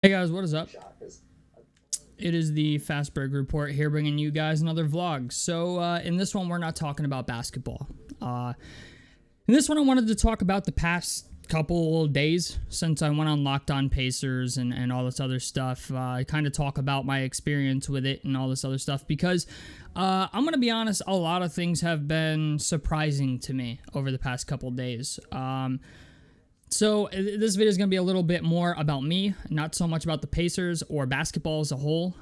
Hey guys, what is up? It is the Fastberg Report here, bringing you guys another vlog. So in this one, we're not talking about basketball. In this one, I wanted to talk about the past couple days since I went on Locked On Pacers and all this other stuff. I kind of talk about my experience with it and all this other stuff because I'm going to be honest, a lot of things have been surprising to me over the past couple days. So this video is going to be a little bit more about me, not so much about the Pacers or basketball as a whole.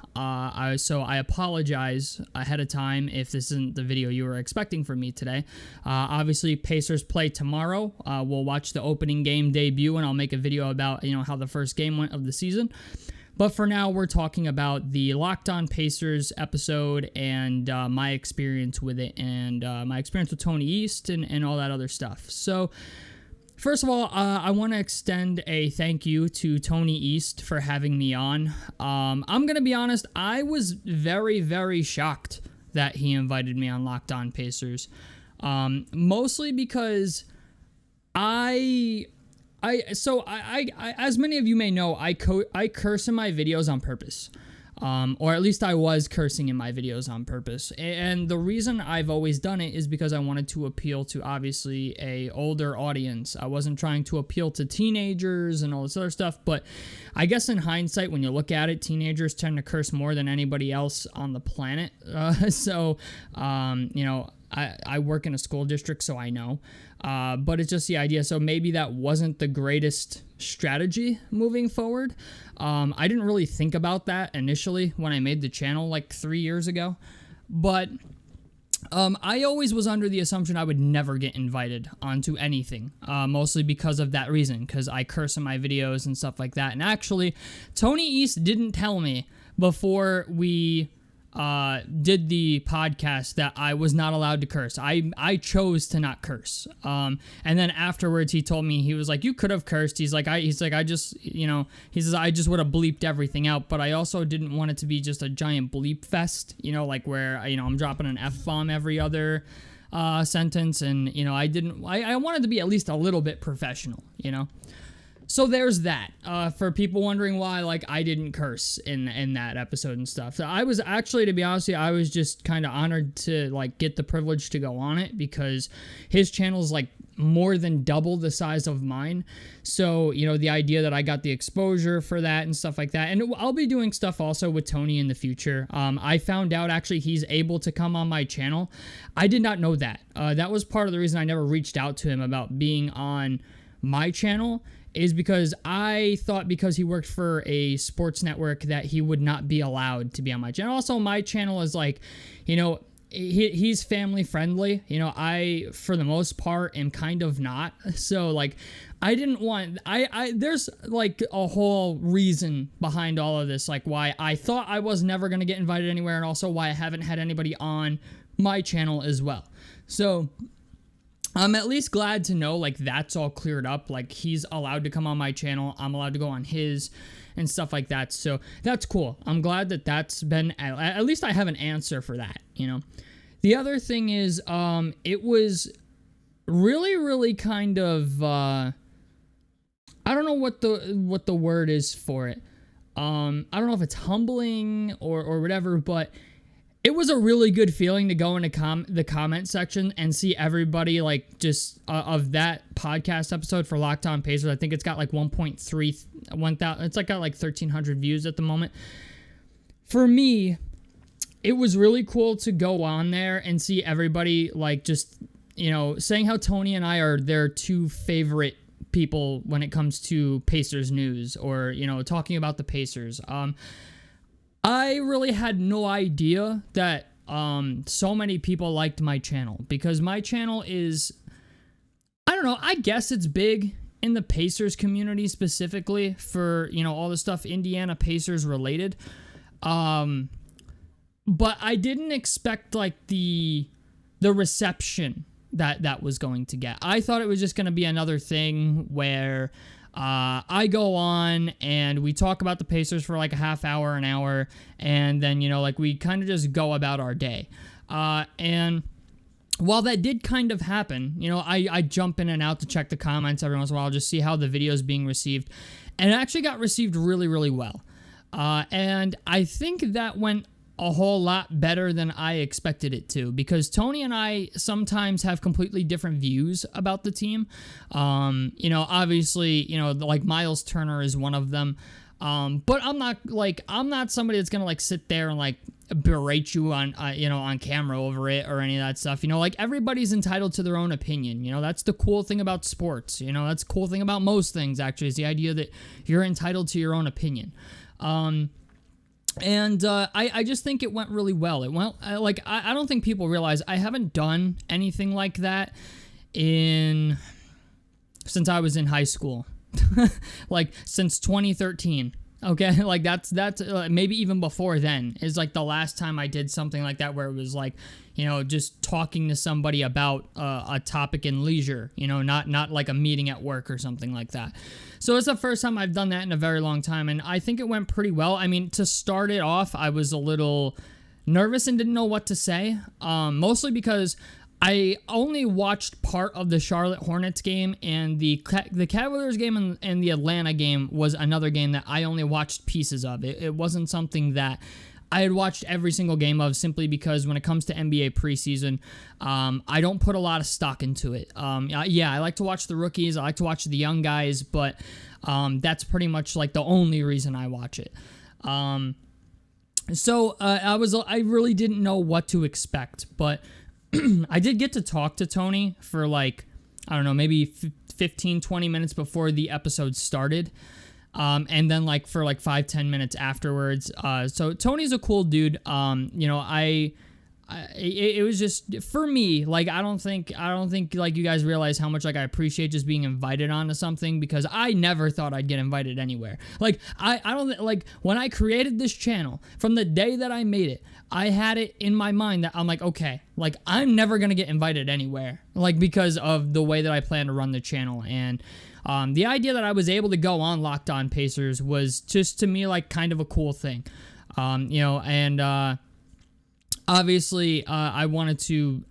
So I apologize ahead of time if this isn't the video you were expecting from me today. Obviously, Pacers play tomorrow. We'll watch the opening game debut, and I'll make a video about how the first game went of the season. But for now, we're talking about the Locked On Pacers episode and my experience with it and my experience with Tony East and all that other stuff. So first of all, I want to extend a thank you to Tony East for having me on. I'm going to be honest, I was very, very shocked that he invited me on Locked On Pacers. Mostly because I as many of you may know, I curse in my videos on purpose. Or at least I was cursing in my videos on purpose. And the reason I've always done it is because I wanted to appeal to, obviously, a older audience. I wasn't trying to appeal to teenagers and all this other stuff, but I guess in hindsight, when you look at it, teenagers tend to curse more than anybody else on the planet. I work in a school district, so I know. But it's just the idea. So maybe that wasn't the greatest strategy moving forward. I didn't really think about that initially when I made the channel like 3 years ago. But I always was under the assumption I would never get invited onto anything, mostly because of that reason, because I curse in my videos and stuff like that. And actually, Tony East didn't tell me before we did the podcast that I was not allowed to curse. I chose to not curse. And then afterwards he told me, he was like, you could have cursed. He says, I just would have bleeped everything out, but I also didn't want it to be just a giant bleep fest, like where, I'm dropping an F-bomb every other sentence. And, I wanted to be at least a little bit professional, So there's that. For people wondering why, I didn't curse in that episode and stuff. So I was actually, to be honest with you, I was just kind of honored to, get the privilege to go on it because his channel is, more than double the size of mine. So, the idea that I got the exposure for that and stuff like that. And I'll be doing stuff also with Tony in the future. I found out, actually, he's able to come on my channel. I did not know that. That was part of the reason I never reached out to him about being on my channel, is because I thought because he worked for a sports network that he would not be allowed to be on my channel. Also, my channel is he's family friendly. I, for the most part, am kind of not. So, I didn't want, there's, a whole reason behind all of this, why I thought I was never going to get invited anywhere, and also why I haven't had anybody on my channel as well. So I'm at least glad to know, that's all cleared up. He's allowed to come on my channel. I'm allowed to go on his and stuff like that. So that's cool. I'm glad that that's been, at least I have an answer for that, The other thing is, it was really, really kind of, I don't know what the word is for it. I don't know if it's humbling or whatever, but it was a really good feeling to go into the comment section and see everybody of that podcast episode for Locked On Pacers. I think it's got 1,000. It's got 1,300 views at the moment. For me, it was really cool to go on there and see everybody saying how Tony and I are their two favorite people when it comes to Pacers news or, talking about the Pacers. I really had no idea that so many people liked my channel because my channel is, I don't know, I guess it's big in the Pacers community specifically for, all the stuff Indiana Pacers related. But I didn't expect the reception that was going to get. I thought it was just going to be another thing where I go on and we talk about the Pacers for a half hour, an hour, and then, we kind of just go about our day. And while that did kind of happen, I jump in and out to check the comments every once in a while, just see how the video is being received. and it actually got received really, really well. And I think that went a whole lot better than I expected it to, because Tony and I sometimes have completely different views about the team. Obviously, like Miles Turner is one of them. But I'm not somebody that's gonna like sit there and like berate you on camera over it or any of that stuff. Like everybody's entitled to their own opinion. That's the cool thing about sports. That's the cool thing about most things, actually, is the idea that you're entitled to your own opinion. I just think it went really well. I don't think people realize I haven't done anything like that since I was in high school, like since 2013. Okay, like that's maybe even before then is like the last time I did something like that, where it was like, just talking to somebody about a topic in leisure, not like a meeting at work or something like that. So it's the first time I've done that in a very long time, and I think it went pretty well. I mean, to start it off, I was a little nervous and didn't know what to say, mostly because I only watched part of the Charlotte Hornets game, and the Cavaliers game and the Atlanta game was another game that I only watched pieces of. It wasn't something that I had watched every single game of, simply because when it comes to NBA preseason, I don't put a lot of stock into it. I like to watch the rookies, I like to watch the young guys, but that's pretty much like the only reason I watch it. So I really didn't know what to expect, but I did get to talk to Tony for like, I don't know, maybe 15, 20 minutes before the episode started. And then like for like 5-10 minutes afterwards. So Tony's a cool dude. It was just, for me, like, I don't think like you guys realize how much like I appreciate just being invited onto something, because I never thought I'd get invited anywhere. Like, I don't, like, when I created this channel, from the day that I made it, I had it in my mind that I'm like, okay, like, I'm never gonna get invited anywhere, like, because of the way that I plan to run the channel. And the idea that I was able to go on Locked On Pacers was just, to me, like, kind of a cool thing. Obviously, I wanted to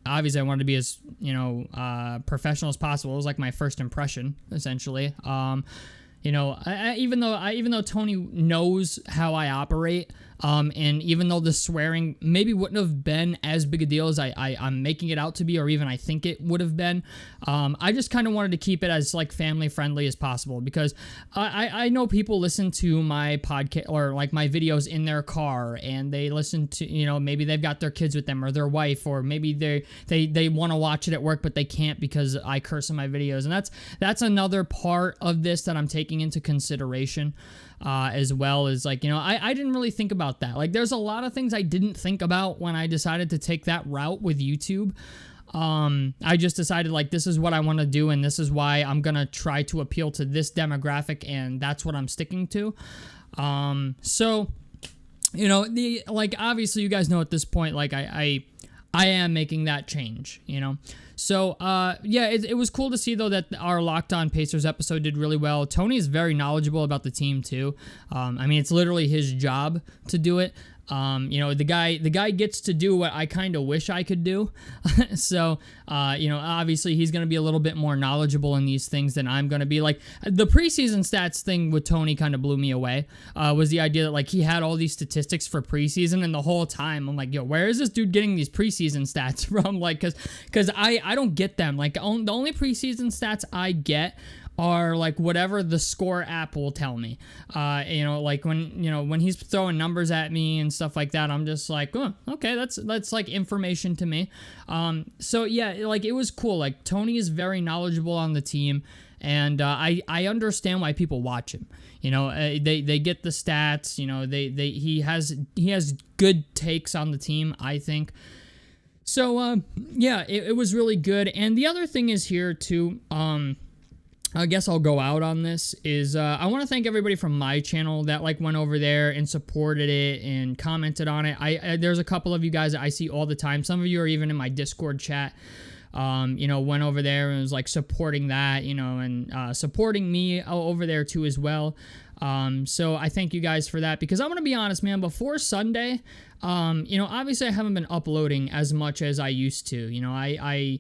be as, professional as possible. It was like my first impression, essentially. Even though Tony knows how I operate, and even though the swearing maybe wouldn't have been as big a deal as I'm making it out to be, or even I think it would have been, I just kind of wanted to keep it as like family friendly as possible, because I know people listen to my podcast or like my videos in their car, and they listen to, maybe they've got their kids with them or their wife, or maybe they want to watch it at work but they can't because I curse in my videos, and that's another part of this that I'm taking into consideration. As well as, like, I didn't really think about that. Like, there's a lot of things I didn't think about when I decided to take that route with YouTube. I just decided, like, this is what I want to do, and this is why I'm gonna try to appeal to this demographic, and that's what I'm sticking to. Obviously you guys know at this point, like, I am making that change, So, it was cool to see, though, that our Locked On Pacers episode did really well. Tony is very knowledgeable about the team, too. It's literally his job to do it. The guy gets to do what I kind of wish I could do. So, obviously he's going to be a little bit more knowledgeable in these things than I'm going to be. Like, the preseason stats thing with Tony kind of blew me away, was the idea that, like, he had all these statistics for preseason, and the whole time I'm like, yo, where is this dude getting these preseason stats from? Like, cause I don't get them. Like, the only preseason stats I get are like whatever the Score app will tell me. Like when he's throwing numbers at me and stuff like that, I'm just like, oh, okay, that's like information to me. Like, it was cool. Like, Tony is very knowledgeable on the team, and I understand why people watch him. They get the stats. He has good takes on the team, I think. So it was really good. And the other thing is here too, I guess I'll go out on this, is I want to thank everybody from my channel that, like, went over there and supported it and commented on it. There's a couple of you guys that I see all the time. Some of you are even in my Discord chat. Went over there and was like supporting that, and supporting me over there too as well. So I thank you guys for that, because I'm going to be honest, man, before Sunday, obviously I haven't been uploading as much as I used to. I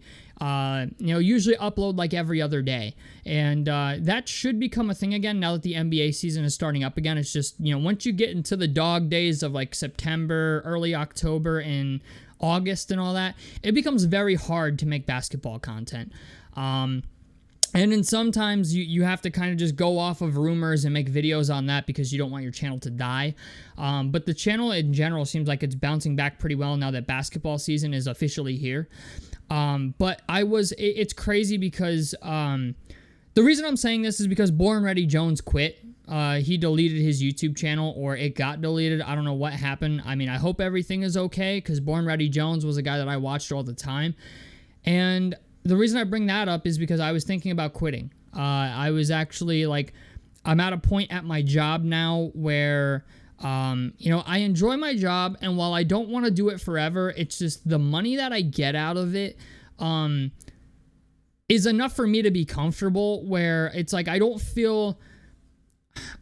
usually upload like every other day, and that should become a thing again now that the NBA season is starting up again. It's just, once you get into the dog days of like September, early October, and August and all that, it becomes very hard to make basketball content. And then sometimes you have to kind of just go off of rumors and make videos on that because you don't want your channel to die. But the channel in general seems like it's bouncing back pretty well now that basketball season is officially here. But it's crazy because the reason I'm saying this is because Born Ready Jones quit. He deleted his YouTube channel, or it got deleted. I don't know what happened. I mean, I hope everything is okay, because Born Ready Jones was a guy that I watched all the time. And the reason I bring that up is because I was thinking about quitting. I was actually I'm at a point at my job now where, I enjoy my job, and while I don't want to do it forever, it's just the money that I get out of it, is enough for me to be comfortable, where it's like I don't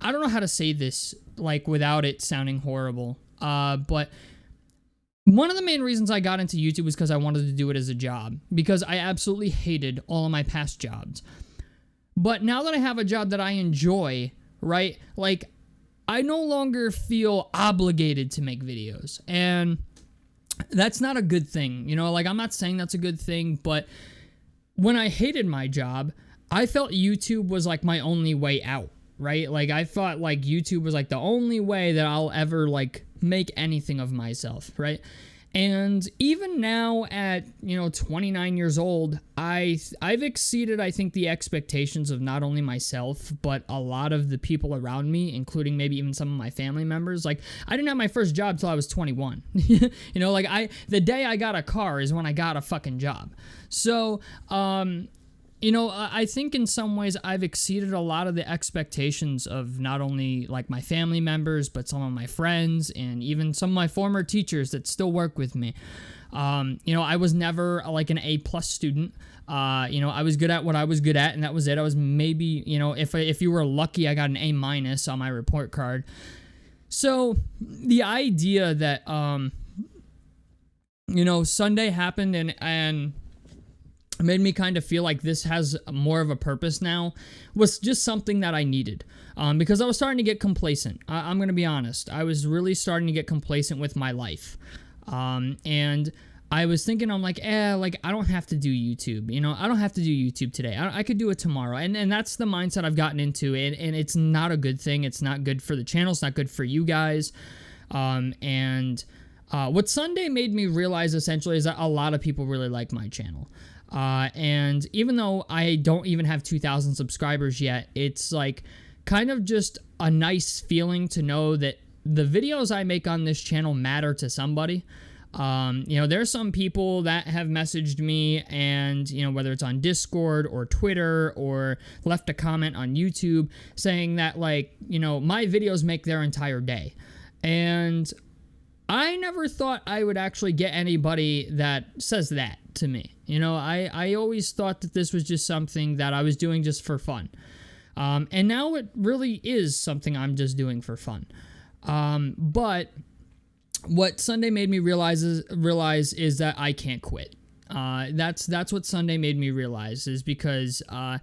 know how to say this without it sounding horrible. But one of the main reasons I got into YouTube was because I wanted to do it as a job, because I absolutely hated all of my past jobs. But now that I have a job that I enjoy, right, I no longer feel obligated to make videos. And that's not a good thing. I'm not saying that's a good thing, but when I hated my job, I felt YouTube was my only way out, right? I thought YouTube was the only way that I'll ever make anything of myself, right? And even now at 29 years old, I've exceeded, I think, the expectations of not only myself but a lot of the people around me, including maybe even some of my family members. I didn't have my first job till I was 21. The day I got a car is when I got a fucking job. So I think in some ways I've exceeded a lot of the expectations of not only my family members, but some of my friends and even some of my former teachers that still work with me. I was never an A+ student. I was good at what I was good at, and that was it. I was maybe, if you were lucky, I got an A- on my report card. So the idea that, Sunday happened and made me kind of feel like this has more of a purpose now was just something that I needed, because I was starting to get complacent. I'm going to be honest. I was really starting to get complacent with my life. And I was thinking, I'm I don't have to do YouTube. I don't have to do YouTube today. I could do it tomorrow. And that's the mindset I've gotten into. And it's not a good thing. It's not good for the channel. It's not good for you guys. What Sunday made me realize essentially is that a lot of people really like my channel. And even though I don't even have 2,000 subscribers yet, it's kind of just a nice feeling to know that the videos I make on this channel matter to somebody. There's some people that have messaged me and, whether it's on Discord or Twitter or left a comment on YouTube saying that my videos make their entire day. And I never thought I would actually get anybody that says that to me. I always thought that this was just something that I was doing just for fun. And now it really is something I'm just doing for fun. But what Sunday made me realize is that I can't quit. That's what Sunday made me realize, is because I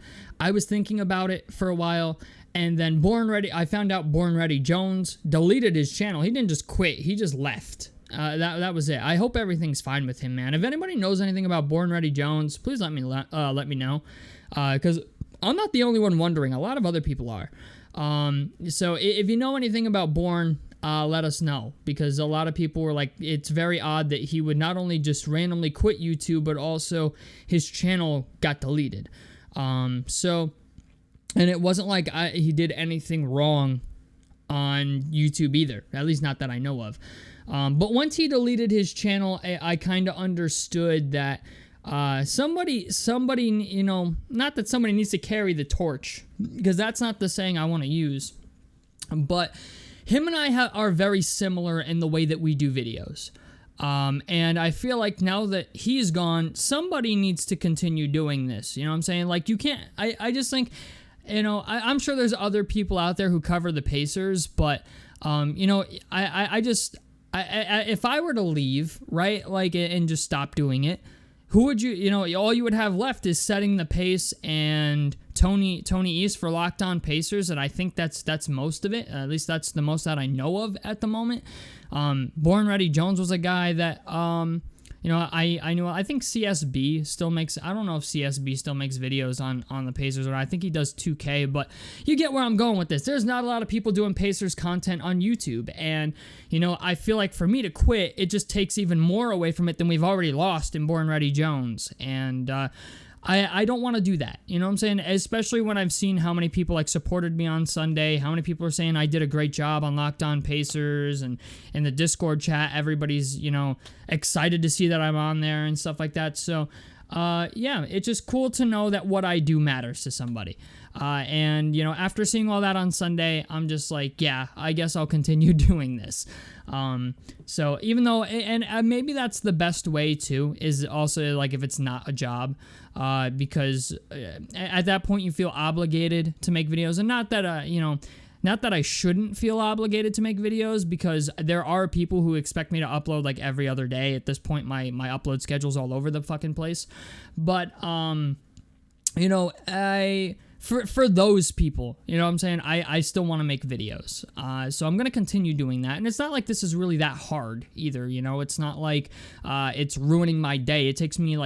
was thinking about it for a while, and then I found out Born Ready Jones deleted his channel. He didn't just quit, he just left. That was it. I hope everything's fine with him, man. If anybody knows anything about Born Ready Jones, please let me know, because I'm not the only one wondering. A lot of other people are. So if you know anything about Born, let us know, because a lot of people were it's very odd that he would not only just randomly quit YouTube, but also his channel got deleted. And it wasn't he did anything wrong on YouTube either, at least not that I know of. But once he deleted his channel, I kind of understood that somebody, not that somebody needs to carry the torch, because that's not the saying I want to use, but him and I are very similar in the way that we do videos. And I feel like now that he's gone, somebody needs to continue doing this. You know what I'm saying? You can't, I just think I'm sure there's other people out there who cover the Pacers, but if I were to leave, right, like, and just stop doing it, who would all you would have left is setting the pace and Tony East for Locked On Pacers, and I think that's most of it. At least that's the most that I know of at the moment. Born Ready Jones was a guy that I think CSB still makes. I don't know if CSB still makes videos on the Pacers, or I think he does 2K, but you get where I'm going with this. There's not a lot of people doing Pacers content on YouTube, and I feel like for me to quit, it just takes even more away from it than we've already lost in Born Ready Jones, and I don't want to do that. You know what I'm saying? Especially when I've seen how many people supported me on Sunday, how many people are saying I did a great job on Locked On Pacers, and in the Discord chat, everybody's, excited to see that I'm on there and stuff like that. So, it's just cool to know that what I do matters to somebody. After seeing all that on Sunday, I'm just like, yeah, I guess I'll continue doing this. So even though, and maybe that's the best way too, is also like if it's not a job, because at that point you feel obligated to make videos, and not that, not that I shouldn't feel obligated to make videos, because there are people who expect me to upload like every other day. At this point, my upload schedule's all over the fucking place. But, For those people, you know what I'm saying? I still want to make videos. So I'm going to continue doing that. And it's not like this is really that hard either, It's not like it's ruining my day. It takes me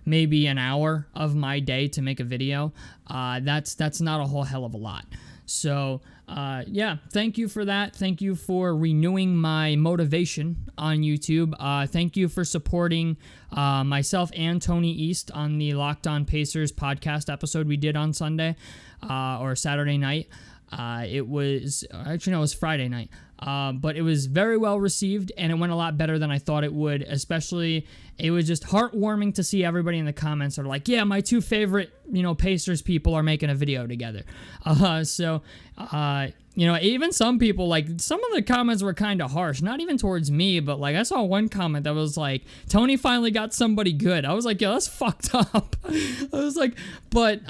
maybe an hour of my day to make a video. That's not a whole hell of a lot. So, thank you for that. Thank you for renewing my motivation on YouTube. Thank you for supporting myself and Tony East on the Locked On Pacers podcast episode we did on Sunday or Saturday night. It was Friday night. But it was very well received, and it went a lot better than I thought it would. Especially, it was just heartwarming to see everybody in the comments are like, yeah, my two favorite, Pacers people are making a video together. Even some people, some of the comments were kind of harsh, not even towards me, but I saw one comment that was like, Tony finally got somebody good. I was like, yo, that's fucked up. I was like, but,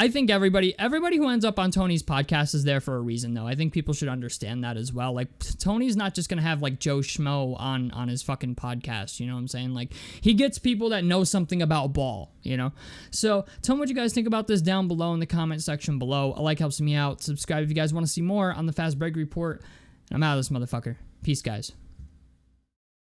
I think everybody who ends up on Tony's podcast is there for a reason, though. I think people should understand that as well. Tony's not just going to have, Joe Schmo on his fucking podcast, you know what I'm saying? He gets people that know something about ball, So, tell me what you guys think about this down below in the comment section below. A like helps me out. Subscribe if you guys want to see more on the Fast Break Report. And I'm out of this motherfucker. Peace, guys.